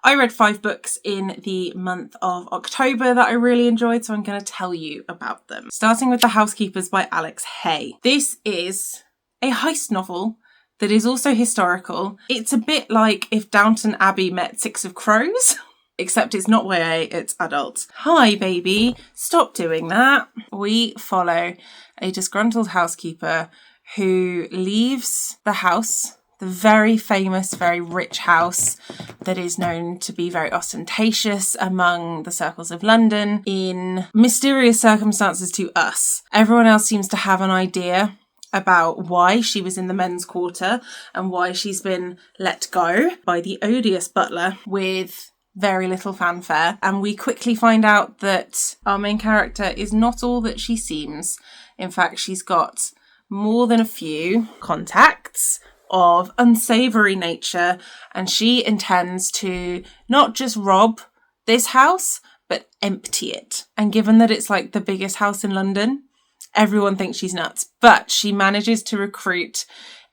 I read 5 books in the month of October that I really enjoyed, so I'm going to tell you about them. Starting with The Housekeepers by Alex Hay. This is a heist novel that is also historical. It's a bit like if Downton Abbey met Six of Crows, except it's not YA, it's adult. Hi, baby. Stop doing that. We follow a disgruntled housekeeper who leaves the house, the very famous, very rich house that is known to be very ostentatious among the circles of London, in mysterious circumstances to us. Everyone else seems to have an idea about why she was in the men's quarter and why she's been let go by the odious butler with very little fanfare. And we quickly find out that our main character is not all that she seems. In fact, she's got more than a few contacts of unsavoury nature, and she intends to not just rob this house, but empty it. And given that it's like the biggest house in London, everyone thinks she's nuts, but she manages to recruit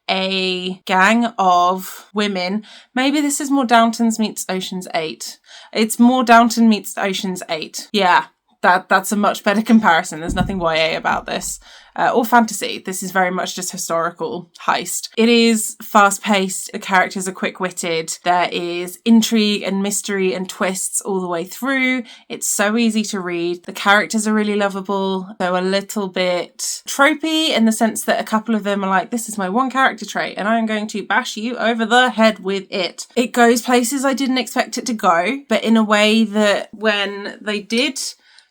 a gang of women. Maybe this is more Downton's meets Ocean's 8. It's more Downton meets Ocean's 8. Yeah, that's a much better comparison. There's nothing YA about this. Or fantasy. This is very much just historical heist. It is fast-paced. The characters are quick-witted. There is intrigue and mystery and twists all the way through. It's so easy to read. The characters are really lovable, though a little bit tropey in the sense that a couple of them are like, this is my one character trait and I'm going to bash you over the head with it. It goes places I didn't expect it to go, but in a way that when they did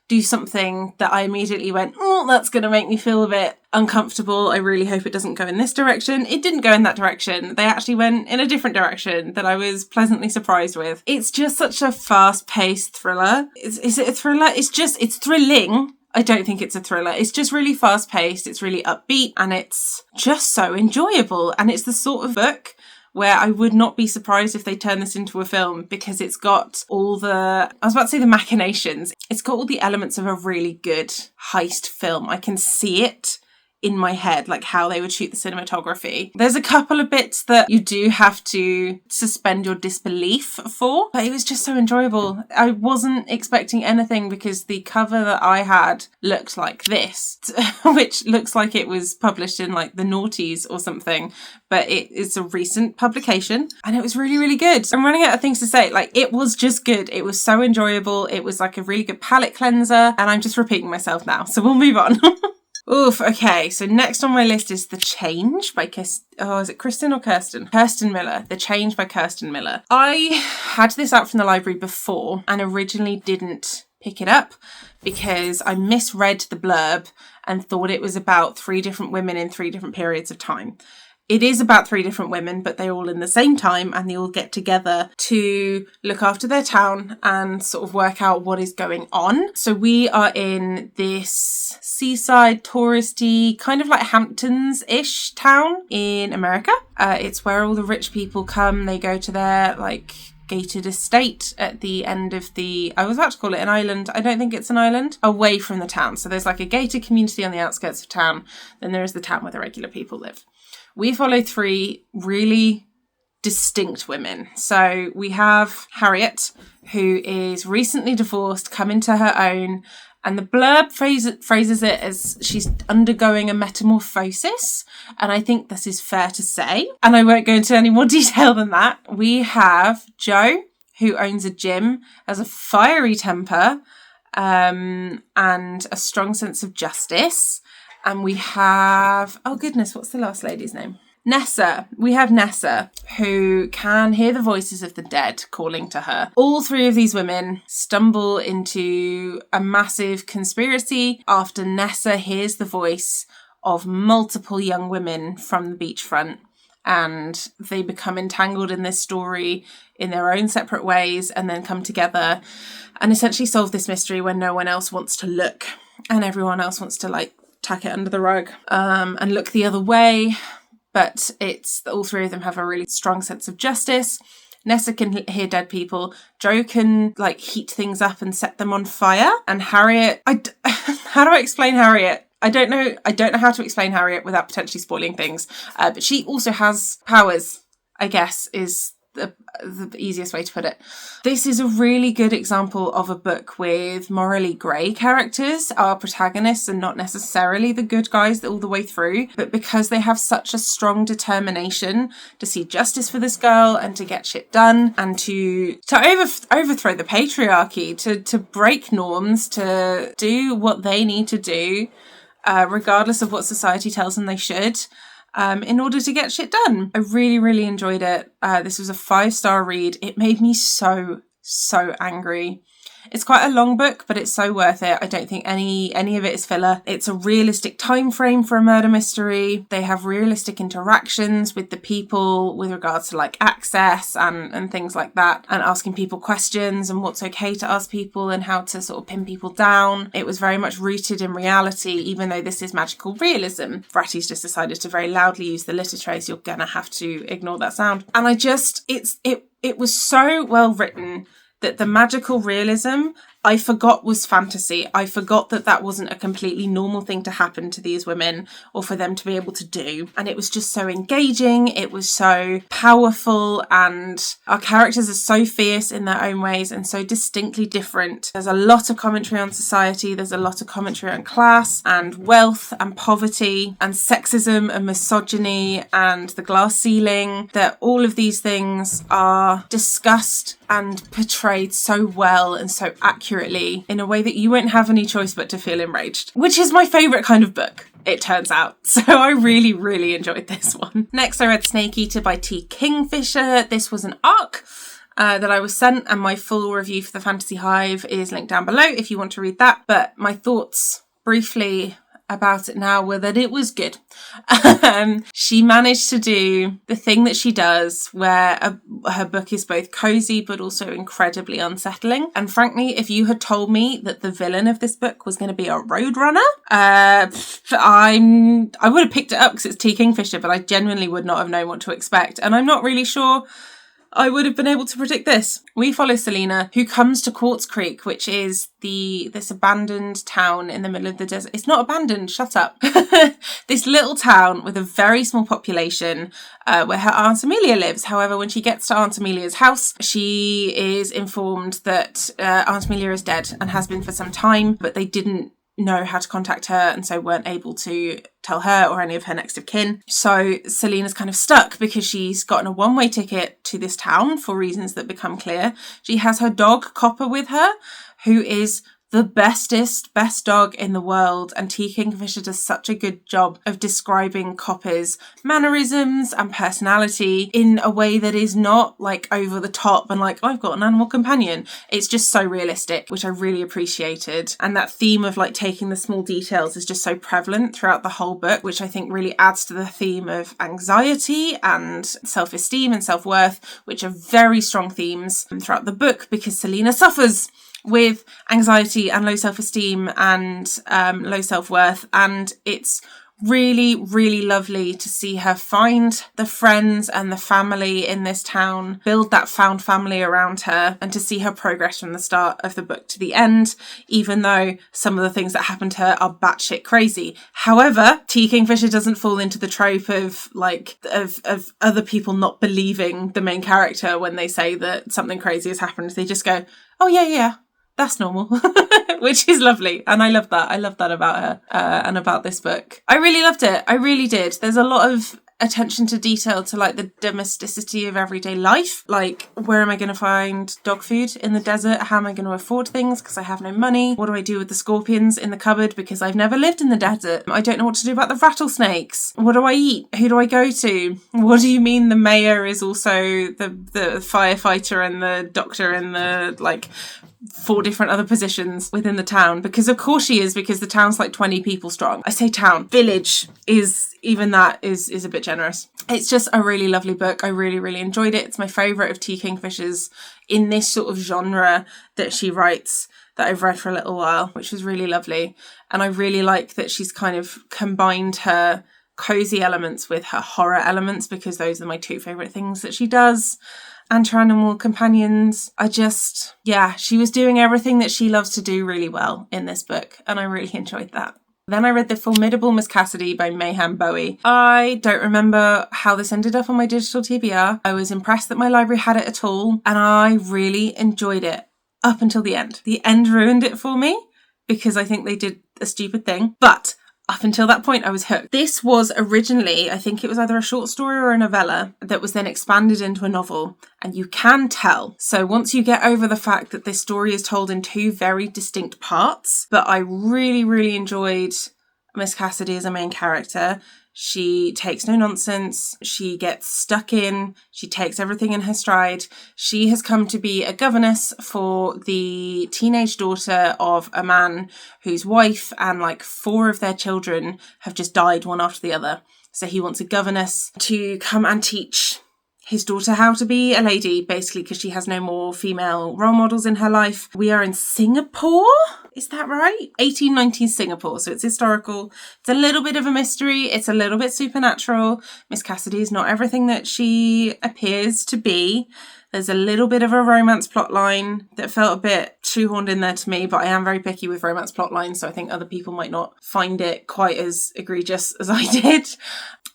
do something that I immediately went, oh, that's going to make me feel a bit uncomfortable. I really hope it doesn't go in this direction. It didn't go in that direction. They actually went in a different direction that I was pleasantly surprised with. It's just such a fast-paced thriller. Is it a thriller? It's thrilling. I don't think it's a thriller. It's just really fast-paced. It's really upbeat and it's just so enjoyable. And it's the sort of book where I would not be surprised if they turn this into a film, because it's got all the, I was about to say the machinations. It's got all the elements of a really good heist film. I can see it in my head, like how they would shoot the cinematography. There's a couple of bits that you do have to suspend your disbelief for, but it was just so enjoyable. I wasn't expecting anything because the cover that I had looked like this, which looks like it was published in like the noughties or something, but it is a recent publication and it was really, really good. I'm running out of things to say. Like, it was just good. It was so enjoyable. It was like a really good palate cleanser, and I'm just repeating myself now, so we'll move on. Oof, okay, so next on my list is The Change by is it Kristen or Kirsten? Kirsten Miller. The Change by Kirsten Miller. I had this out from the library before and originally didn't pick it up because I misread the blurb and thought it was about 3 different women in 3 different periods of time. It is about 3 different women, but they're all in the same time and they all get together to look after their town and sort of work out what is going on. So we are in this seaside, touristy, kind of like Hamptons-ish town in America. It's where all the rich people come. They go to their like gated estate at the end of I was about to call it an island. I don't think it's an island. Away from the town. So there's like a gated community on the outskirts of town. Then there is the town where the regular people live. We follow 3 really distinct women. So we have Harriet, who is recently divorced, come into her own, and the blurb phrases it as she's undergoing a metamorphosis. And I think this is fair to say. And I won't go into any more detail than that. We have Jo, who owns a gym, has a fiery temper, and a strong sense of justice. And we have, oh goodness, what's the last lady's name? Nessa. We have Nessa, who can hear the voices of the dead calling to her. All 3 of these women stumble into a massive conspiracy after Nessa hears the voice of multiple young women from the beachfront. And they become entangled in this story in their own separate ways and then come together and essentially solve this mystery when no one else wants to look. And everyone else wants to like tuck it under the rug and look the other way. But it's all 3 of them have a really strong sense of justice. Nessa can hear dead people. Jo can like heat things up and set them on fire. And Harriet, how do I explain Harriet? I don't know how to explain Harriet without potentially spoiling things. But she also has powers, I guess, is the easiest way to put it. This is a really good example of a book with morally grey characters. Our protagonists are not necessarily the good guys all the way through, but because they have such a strong determination to see justice for this girl and to get shit done and to overthrow the patriarchy, to break norms, to do what they need to do, regardless of what society tells them they should, in order to get shit done. I really, really enjoyed it. This was a 5-star read. It made me so angry. It's quite a long book, but it's so worth it. I don't think any of it is filler. It's a realistic time frame for a murder mystery. They have realistic interactions with the people with regards to like access and things like that, and asking people questions and what's okay to ask people and how to sort of pin people down. It was very much rooted in reality, even though this is magical realism. Bratty's just decided to very loudly use the litter tray, so you're gonna have to ignore that sound. And it was so well written that the magical realism I forgot was fantasy. I forgot that wasn't a completely normal thing to happen to these women or for them to be able to do. And it was just so engaging. It was so powerful, and our characters are so fierce in their own ways and so distinctly different. There's a lot of commentary on society. There's a lot of commentary on class and wealth and poverty and sexism and misogyny and the glass ceiling. That all of these things are discussed and portrayed so well and so accurately in a way that you won't have any choice but to feel enraged, which is my favourite kind of book, it turns out. So I really, really enjoyed this one. Next, I read Snake Eater by T. Kingfisher. This was an ARC that I was sent, and my full review for the Fantasy Hive is linked down below if you want to read that. But my thoughts briefly about it now were that it was good. She managed to do the thing that she does where her book is both cozy but also incredibly unsettling. And frankly, if you had told me that the villain of this book was going to be a roadrunner, I would have picked it up because it's T. Kingfisher, but I genuinely would not have known what to expect. And I'm not really sure I would have been able to predict this. We follow Selena, who comes to Quartz Creek, which is this abandoned town in the middle of the desert. It's not abandoned, shut up. This little town with a very small population where her Aunt Amelia lives. However, when she gets to Aunt Amelia's house, she is informed that Aunt Amelia is dead and has been for some time, but they didn't know how to contact her and so weren't able to tell her or any of her next of kin. So Selena's kind of stuck because she's gotten a one-way ticket to this town for reasons that become clear. She has her dog Copper with her, who is the best dog in the world, and T. Kingfisher does such a good job of describing Copper's mannerisms and personality in a way that is not like over the top and like, I've got an animal companion. It's just so realistic, which I really appreciated. And that theme of like taking the small details is just so prevalent throughout the whole book, which I think really adds to the theme of anxiety and self-esteem and self-worth, which are very strong themes throughout the book because Selena suffers with anxiety and low self-esteem and low self-worth, and it's really, really lovely to see her find the friends and the family in this town, build that found family around her, and to see her progress from the start of the book to the end, even though some of the things that happen to her are batshit crazy. However, T. Kingfisher doesn't fall into the trope of other people not believing the main character when they say that something crazy has happened. They just go, oh yeah, that's normal, which is lovely. And I love that. I love that about her and about this book. I really loved it. I really did. There's a lot of attention to detail to like the domesticity of everyday life. Like, where am I going to find dog food in the desert? How am I going to afford things because I have no money? What do I do with the scorpions in the cupboard because I've never lived in the desert? I don't know what to do about the rattlesnakes. What do I eat? Who do I go to? What do you mean the mayor is also the firefighter and the doctor and the like 4 different other positions within the town? Because of course she is, because the town's like 20 people strong. I say town, village is a bit generous. It's just a really lovely book. I really, really enjoyed it. It's my favourite of T. Kingfisher's in this sort of genre that she writes that I've read for a little while, which was really lovely. And I really like that she's kind of combined her cozy elements with her horror elements, because those are my 2 favourite things that she does. And her animal companions she was doing everything that she loves to do really well in this book, and I really enjoyed that. Then I read The Formidable Miss Cassidy by Mayhem Bowie. I don't remember how this ended up on my digital TBR. I was impressed that my library had it at all, and I really enjoyed it up until the end. The end ruined it for me because I think they did a stupid thing, but up until that point, I was hooked. This was originally, I think it was either a short story or a novella that was then expanded into a novel. And you can tell. So once you get over the fact that this story is told in two very distinct parts, but I really, really enjoyed Miss Cassidy as a main character. She takes no nonsense. She gets stuck in. She takes everything in her stride. She has come to be a governess for the teenage daughter of a man whose wife and like 4 of their children have just died one after the other. So he wants a governess to come and teach his daughter how to be a lady, basically, because she has no more female role models in her life. We are in Singapore? Is that right? 1890s Singapore. So it's historical. It's a little bit of a mystery. It's a little bit supernatural. Miss Cassidy is not everything that she appears to be. There's a little bit of a romance plotline that felt a bit shoehorned in there to me, but I am very picky with romance plotlines, so I think other people might not find it quite as egregious as I did.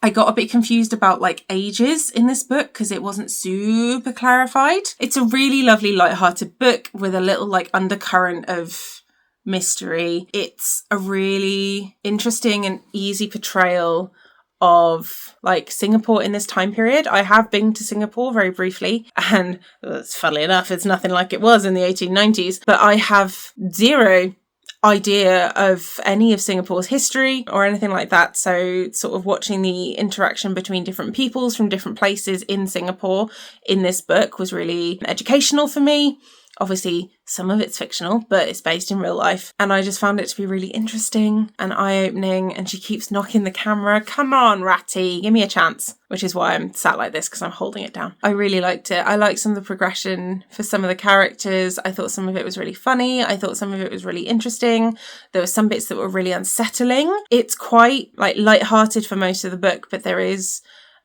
I got a bit confused about like ages in this book because it wasn't super clarified. It's a really lovely light-hearted book with a little like undercurrent of mystery. It's a really interesting and easy portrayal of like Singapore in this time period. I have been to Singapore very briefly, and funnily enough, it's nothing like it was in the 1890s, but I have zero idea of any of Singapore's history or anything like that. So sort of watching the interaction between different peoples from different places in Singapore in this book was really educational for me. Obviously, some of it's fictional, but it's based in real life. And I just found it to be really interesting and eye-opening. And she keeps knocking the camera. Come on, Ratty, give me a chance. Which is why I'm sat like this, because I'm holding it down. I really liked it. I liked some of the progression for some of the characters. I thought some of it was really funny. I thought some of it was really interesting. There were some bits that were really unsettling. It's quite like light-hearted for most of the book, but there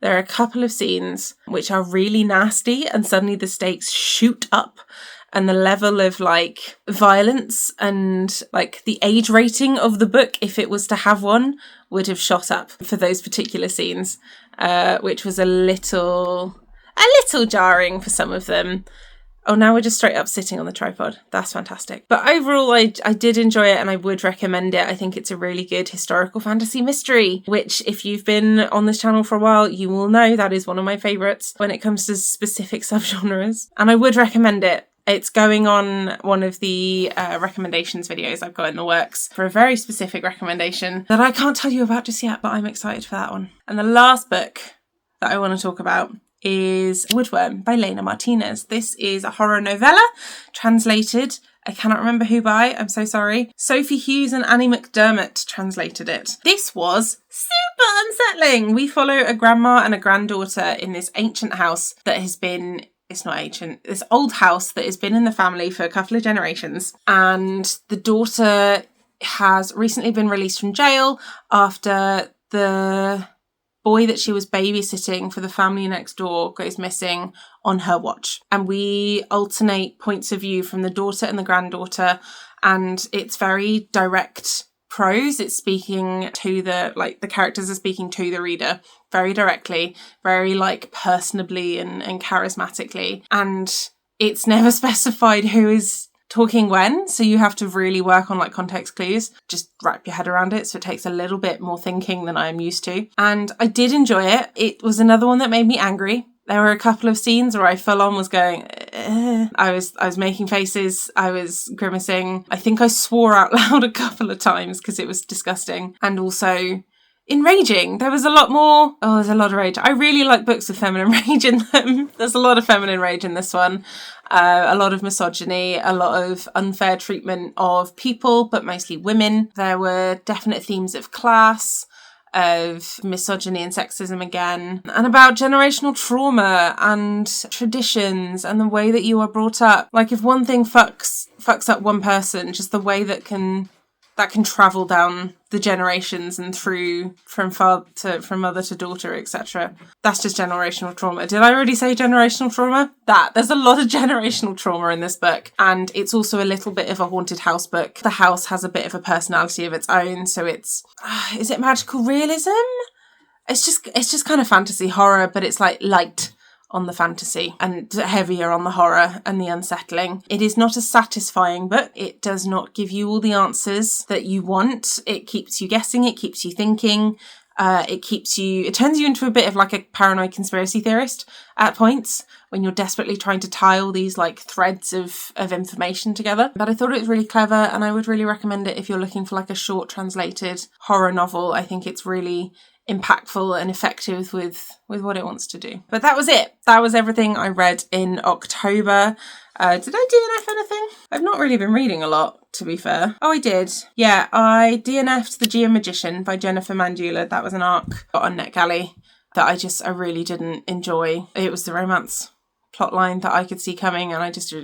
are a couple of scenes which are really nasty, and suddenly the stakes shoot up. And the level of like violence and like the age rating of the book, if it was to have one, would have shot up for those particular scenes, which was a little jarring for some of them. Oh, now we're just straight up sitting on the tripod. That's fantastic. But overall, I did enjoy it and I would recommend it. I think it's a really good historical fantasy mystery, which if you've been on this channel for a while, you will know that is one of my favourites when it comes to specific subgenres. And I would recommend it. It's going on one of the recommendations videos I've got in the works for a very specific recommendation that I can't tell you about just yet, but I'm excited for that one. And the last book that I want to talk about is Woodworm by Lena Martinez. This is a horror novella translated. I cannot remember who by, I'm so sorry. Sophie Hughes and Annie McDermott translated it. This was super unsettling. We follow a grandma and a granddaughter in this ancient house that has been... It's not ancient. This old house that has been in the family for a couple of generations. And the daughter has recently been released from jail after the boy that she was babysitting for the family next door goes missing on her watch. And we alternate points of view from the daughter and the granddaughter. And it's very direct prose. It's speaking to the characters are speaking to the reader very directly, very like personably and charismatically. And it's never specified who is talking when, so you have to really work on like context clues, just wrap your head around it. So it takes a little bit more thinking than I am used to. And I did enjoy it. It was another one that made me angry. There were a couple of scenes where I full on was going, I was making faces, I was grimacing. I think I swore out loud a couple of times because it was disgusting. And also enraging. There was a lot more. Oh, there's a lot of rage. I really like books with feminine rage in them. There's a lot of feminine rage in this one. A lot of misogyny, a lot of unfair treatment of people, but mostly women. There were definite themes of class, of misogyny and sexism again, and about generational trauma and traditions and the way that you are brought up. Like if one thing fucks up one person, just the way that can that can travel down the generations and through from mother to daughter, etc. That's just generational trauma. Did I already say generational trauma? There's a lot of generational trauma in this book, and it's also a little bit of a haunted house book. The house has a bit of a personality of its own, so it's is it magical realism? It's just kind of fantasy horror, but it's like light on the fantasy and heavier on the horror and the unsettling. It is not a satisfying book. It does not give you all the answers that you want. It keeps you guessing. It keeps you thinking. It turns you into a bit of like a paranoid conspiracy theorist at points when you're desperately trying to tie all these like threads of information together. But I thought it was really clever, and I would really recommend it if you're looking for like a short translated horror novel. I think it's really impactful and effective with what it wants to do. But that was it. That was everything I read in October. Did I DNF anything? I've not really been reading a lot, to be fair. Oh, I did. Yeah, I DNF'd The Geomagician by Jennifer Mandula. That was an arc on NetGalley that I really didn't enjoy. It was the romance plotline that I could see coming, and I just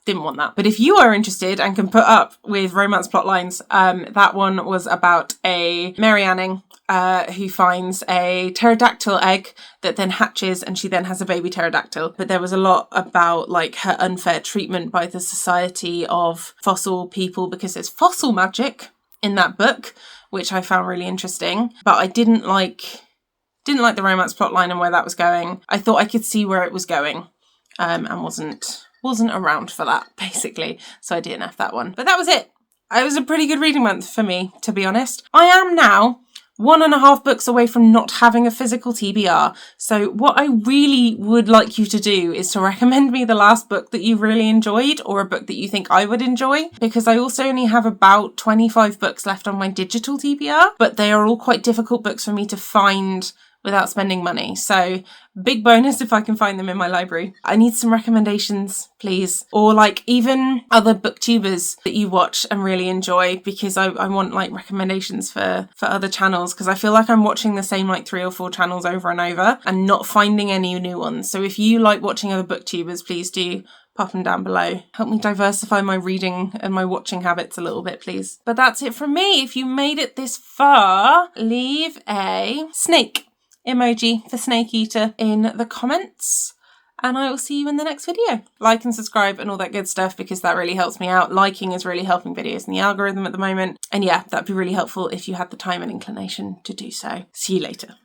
didn't want that. But if you are interested and can put up with romance plotlines, that one was about a Mary Anning who finds a pterodactyl egg that then hatches, and she then has a baby pterodactyl. But there was a lot about like her unfair treatment by the Society of Fossil People, because there's fossil magic in that book, which I found really interesting. But I didn't like the romance plotline and where that was going. I thought I could see where it was going, and wasn't around for that, basically. So I DNF'd that one. But that was it. It was a pretty good reading month for me, to be honest. I am now 1.5 books away from not having a physical TBR. So what I really would like you to do is to recommend me the last book that you really enjoyed, or a book that you think I would enjoy, because I also only have about 25 books left on my digital TBR, but they are all quite difficult books for me to find without spending money. So big bonus if I can find them in my library. I need some recommendations, please. Or like even other booktubers that you watch and really enjoy, because I want like recommendations for other channels, because I feel like I'm watching the same like 3 or 4 channels over and over and not finding any new ones. So if you like watching other booktubers, please do pop them down below. Help me diversify my reading and my watching habits a little bit, please. But that's it from me. If you made it this far, leave a snake emoji for Snake Eater in the comments, and I will see you in the next video. Like and subscribe and all that good stuff, because that really helps me out. Liking is really helping videos in the algorithm at the moment, and yeah, that'd be really helpful if you had the time and inclination to do so. See you later.